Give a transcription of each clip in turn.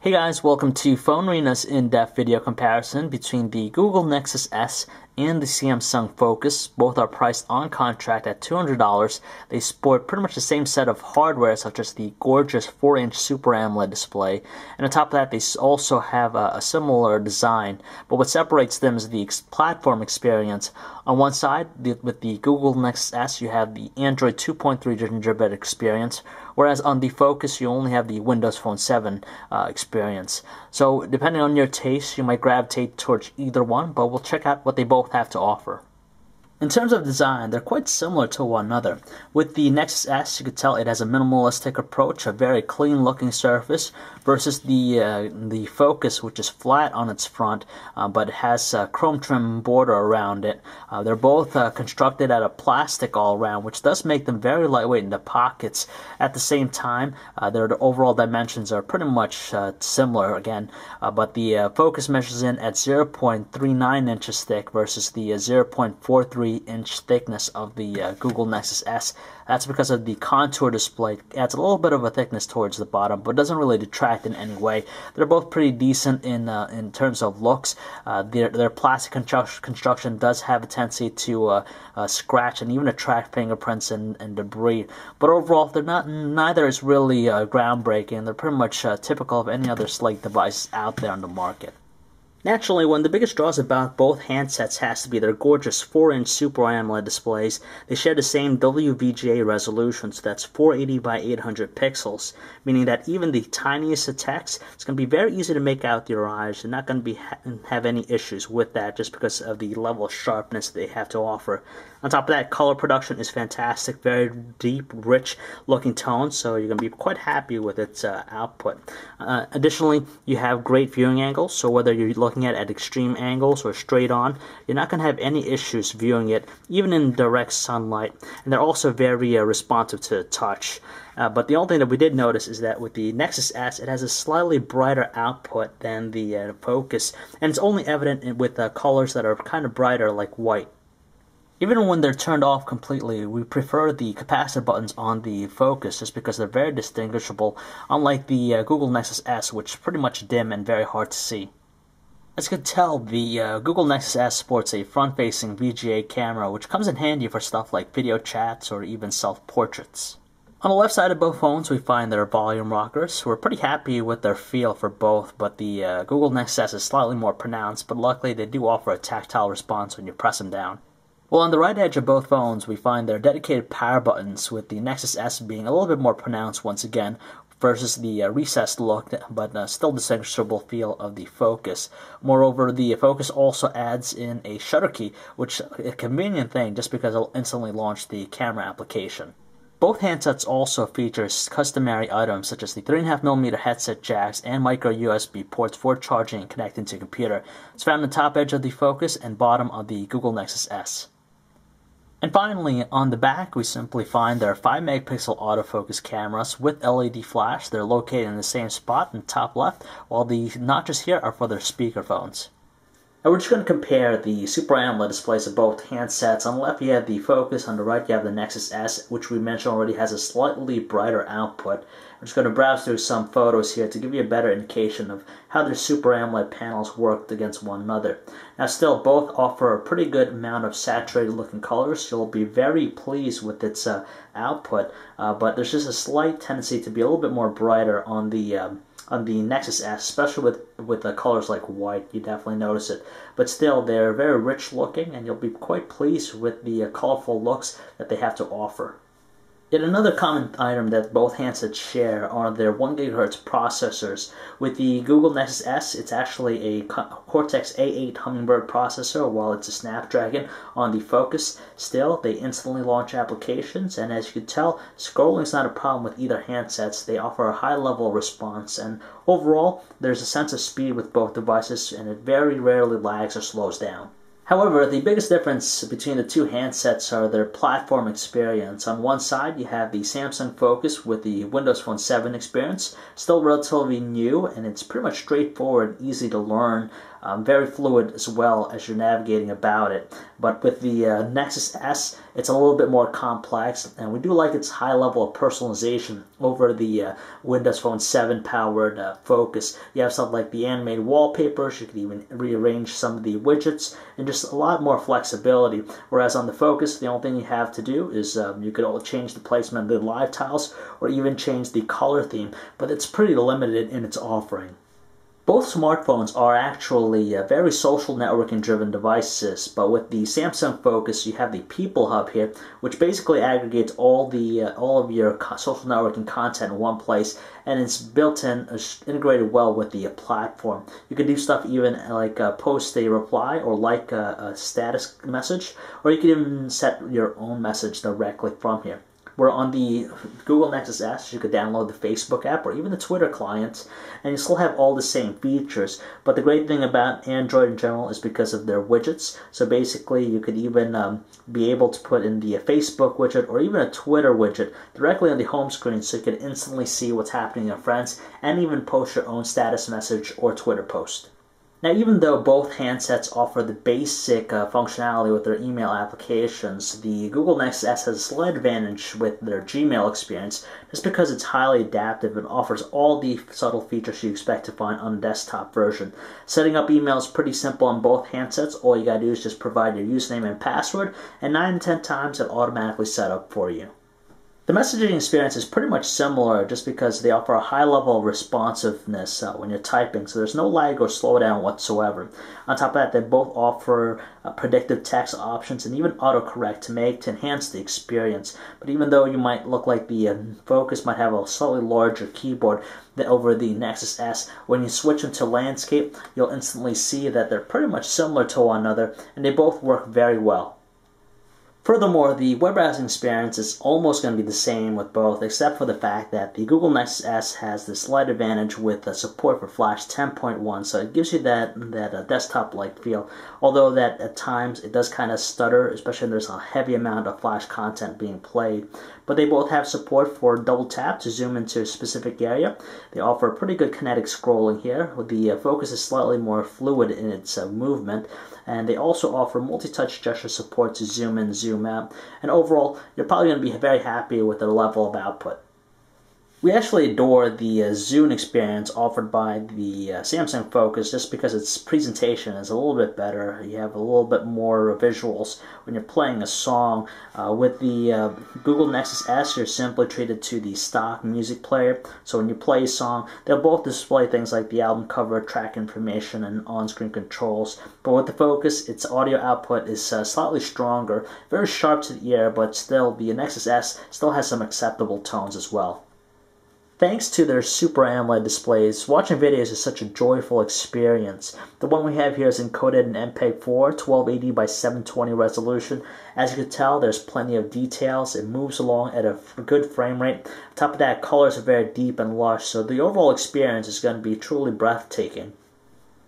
Hey guys, welcome to PhoneArena's in-depth video comparison between the Google Nexus S and the Samsung Focus. Both are priced on contract at $200. They sport pretty much the same set of hardware, such as the gorgeous 4-inch Super AMOLED display, and on top of that they also have a similar design, but what separates them is the platform experience. On one side, with the Google Nexus S, you have the Android 2.3 Gingerbread experience, whereas on the Focus you only have the Windows Phone 7 experience. So depending on your taste, you might gravitate towards either one, but we'll check out what they both have to offer. In terms of design, they're quite similar to one another. With the Nexus S, you could tell it has a minimalistic approach, a very clean-looking surface, versus the Focus, which is flat on its front, but it has a chrome trim border around it. They're both constructed out of plastic all around, which does make them very lightweight in the pockets. At the same time, their overall dimensions are pretty much similar again, but the Focus measures in at 0.39 inches thick versus the 0.43-inch thickness of the Google Nexus S. That's because of the contour display. It adds a little bit of a thickness towards the bottom, but doesn't really detract in any way. They're both pretty decent in terms of looks. Their plastic construction does have a tendency to scratch and even attract fingerprints and debris. But overall, neither is really groundbreaking. They're pretty much typical of any other Slate device out there on the market. Naturally, one of the biggest draws about both handsets has to be their gorgeous 4-inch Super AMOLED displays. They share the same WVGA resolution, so that's 480 by 800 pixels, meaning that even the tiniest of text, it's going to be very easy to make out with your eyes. You're not going to have any issues with that just because of the level of sharpness they have to offer. On top of that, color production is fantastic, very deep, rich looking tones, so you're going to be quite happy with its output. Additionally, you have great viewing angles, so whether you're looking at extreme angles or straight on, you're not going to have any issues viewing it, even in direct sunlight. And they're also very responsive to touch. But the only thing that we did notice is that with the Nexus S, it has a slightly brighter output than the Focus, and it's only evident with colors that are kind of brighter, like white. Even when they're turned off completely, we prefer the capacitive buttons on the Focus just because they're very distinguishable, unlike the Google Nexus S, which is pretty much dim and very hard to see. As you can tell, the Google Nexus S sports a front-facing VGA camera, which comes in handy for stuff like video chats or even self-portraits. On the left side of both phones, we find their volume rockers. We're pretty happy with their feel for both, but the Google Nexus S is slightly more pronounced, but luckily they do offer a tactile response when you press them down. Well, on the right edge of both phones, we find their dedicated power buttons, with the Nexus S being a little bit more pronounced once again, versus the recessed look but still distinguishable feel of the Focus. Moreover, the Focus also adds in a shutter key, which is a convenient thing just because it'll instantly launch the camera application. Both handsets also feature customary items such as the 3.5mm headset jacks and micro USB ports for charging and connecting to computer. It's found on the top edge of the Focus and bottom of the Google Nexus S. And finally, on the back, we simply find their 5-megapixel autofocus cameras with LED flash. They're located in the same spot in the top left, while the notches here are for their speakerphones. Now we're just going to compare the Super AMOLED displays of both handsets. On the left you have the Focus, on the right you have the Nexus S, which we mentioned already has a slightly brighter output. I'm just going to browse through some photos here to give you a better indication of how their Super AMOLED panels worked against one another. Now still, both offer a pretty good amount of saturated looking colors. You'll be very pleased with its output, but there's just a slight tendency to be a little bit more brighter on the Nexus S, especially with colors like white. You definitely notice it. But still, they're very rich looking, and you'll be quite pleased with the colorful looks that they have to offer. Yet another common item that both handsets share are their 1 GHz processors. With the Google Nexus S, it's actually a Cortex A8 Hummingbird processor, while it's a Snapdragon on the Focus. Still, they instantly launch applications, and as you can tell, scrolling is not a problem with either handsets. They offer a high level of response, and overall, there's a sense of speed with both devices, and it very rarely lags or slows down. However, the biggest difference between the two handsets are their platform experience. On one side, you have the Samsung Focus with the Windows Phone 7 experience, still relatively new, and it's pretty much straightforward, easy to learn, very fluid as well as you're navigating about it. But with the Nexus S, it's a little bit more complex, and we do like its high level of personalization over the Windows Phone 7 powered Focus. You have something like the animated wallpapers, you can even rearrange some of the widgets, and just a lot more flexibility. Whereas on the Focus, the only thing you have to do is you could change the placement of the live tiles or even change the color theme, but it's pretty limited in its offering. Both smartphones are actually very social networking driven devices, but with the Samsung Focus you have the People Hub here, which basically aggregates all of your social networking content in one place, and it's built in, integrated well with the platform. You can do stuff even like post a reply or like a status message, or you can even set your own message directly from here. Where on the Google Nexus S, you could download the Facebook app or even the Twitter client, and you still have all the same features. But the great thing about Android in general is because of their widgets. So basically, you could even be able to put in the Facebook widget or even a Twitter widget directly on the home screen, so you can instantly see what's happening to your friends and even post your own status message or Twitter post. Now, even though both handsets offer the basic functionality with their email applications, the Google Nexus S has a slight advantage with their Gmail experience just because it's highly adaptive and offers all the subtle features you expect to find on the desktop version. Setting up email is pretty simple on both handsets. All you gotta do is just provide your username and password, and 9 to 10 times it'll automatically set up for you. The messaging experience is pretty much similar just because they offer a high level of responsiveness when you're typing, so there's no lag or slowdown whatsoever. On top of that, they both offer predictive text options and even autocorrect to enhance the experience. But even though you might look like the Focus might have a slightly larger keyboard than over the Nexus S, when you switch into landscape, you'll instantly see that they're pretty much similar to one another, and they both work very well. Furthermore, the web browsing experience is almost going to be the same with both, except for the fact that the Google Nexus S has the slight advantage with support for Flash 10.1, so it gives you that desktop-like feel, although that at times it does kind of stutter, especially when there's a heavy amount of Flash content being played. But they both have support for double tap to zoom into a specific area. They offer pretty good kinetic scrolling here. The Focus is slightly more fluid in its movement, and they also offer multi-touch gesture support to zoom in, zoom out, and overall you're probably going to be very happy with the level of output. We actually adore the Zune experience offered by the Samsung Focus just because its presentation is a little bit better. You have a little bit more visuals when you're playing a song. With the Google Nexus S, you're simply treated to the stock music player. So when you play a song, they'll both display things like the album cover, track information, and on-screen controls. But with the Focus, its audio output is slightly stronger, very sharp to the ear, but still the Nexus S still has some acceptable tones as well. Thanks to their Super AMOLED displays, watching videos is such a joyful experience. The one we have here is encoded in MPEG-4, 1280 by 720 resolution. As you can tell, there's plenty of details. It moves along at a good frame rate. On top of that, colors are very deep and lush, so the overall experience is going to be truly breathtaking.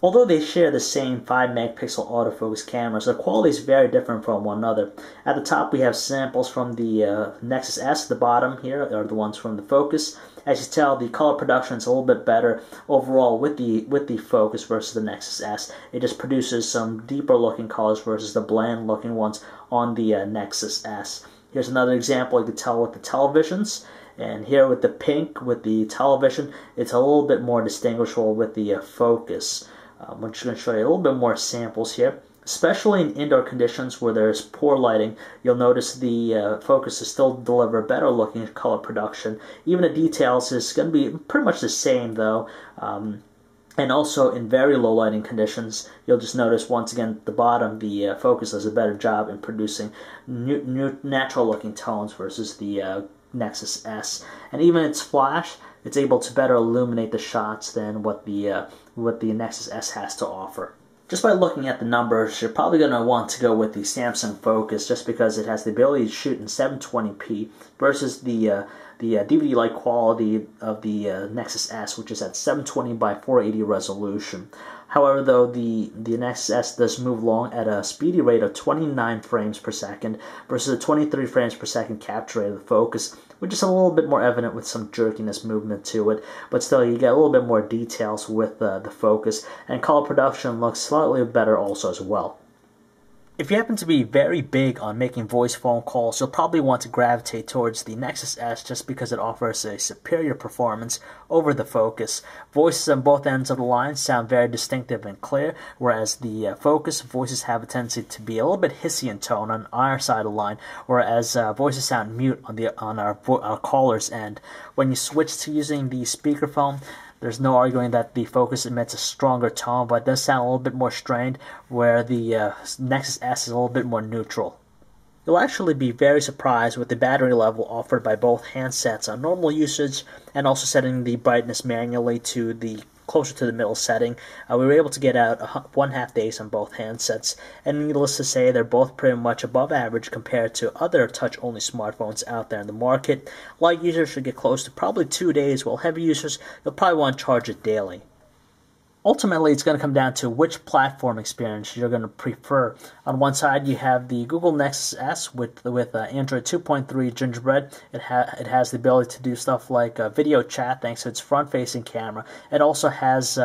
Although they share the same 5-megapixel autofocus cameras, their quality is very different from one another. At the top we have samples from the Nexus S. The bottom here are the ones from the Focus. As you tell, the color production is a little bit better overall with the Focus versus the Nexus S. It just produces some deeper looking colors versus the bland looking ones on the Nexus S. Here's another example you can tell with the televisions. And here with the pink with the television, it's a little bit more distinguishable with the Focus. I'm just going to show you a little bit more samples here. Especially in indoor conditions where there's poor lighting, you'll notice the Focus is still deliver better looking color production. Even the details is going to be pretty much the same though. And also in very low lighting conditions, you'll just notice once again at the bottom the Focus does a better job in producing natural looking tones versus the Nexus S. And even its flash, it's able to better illuminate the shots than what the Nexus S has to offer. Just by looking at the numbers, you're probably going to want to go with the Samsung Focus just because it has the ability to shoot in 720p versus the DVD-like quality of the Nexus S, which is at 720 by 480 resolution. However, though, the Nexus S does move along at a speedy rate of 29 frames per second versus a 23 frames per second capture rate of the Focus, which is a little bit more evident with some jerkiness movement to it, but still you get a little bit more details with the Focus, and color production looks slightly better also as well. If you happen to be very big on making voice phone calls, you'll probably want to gravitate towards the Nexus S just because it offers a superior performance over the Focus. Voices on both ends of the line sound very distinctive and clear, whereas the Focus voices have a tendency to be a little bit hissy in tone on our side of the line, whereas voices sound mute on our caller's end. When you switch to using the speakerphone, there's no arguing that the Focus emits a stronger tone, but it does sound a little bit more strained, where the Nexus S is a little bit more neutral. You'll actually be very surprised with the battery level offered by both handsets on normal usage and also setting the brightness manually to the closer to the middle setting. We were able to get out 1/2 days on both handsets, and needless to say, they're both pretty much above average compared to other touch-only smartphones out there in the market. Light users should get close to probably 2 days, while heavy users, you'll probably want to charge it daily. Ultimately, it's going to come down to which platform experience you're going to prefer. On one side, you have the Google Nexus S with Android 2.3 Gingerbread. It has the ability to do stuff like video chat thanks to its front-facing camera. It also has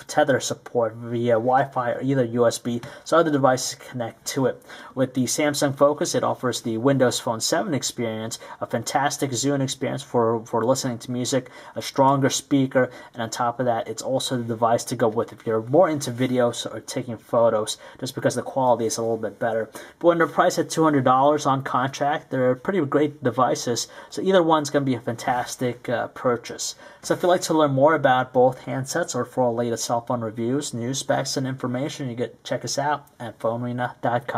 tether support via Wi-Fi or either USB, so other devices can connect to it. With the Samsung Focus, it offers the Windows Phone 7 experience, a fantastic Zune experience for listening to music, a stronger speaker, and on top of that, it's also the device to go with if you're more into videos or taking photos, just because the quality is a little bit better. But when they're priced at $200 on contract, they're pretty great devices, so either one's going to be a fantastic purchase. So if you'd like to learn more about both handsets or for all latest cell phone reviews, news, specs, and information, you can check us out at PhoneArena.com.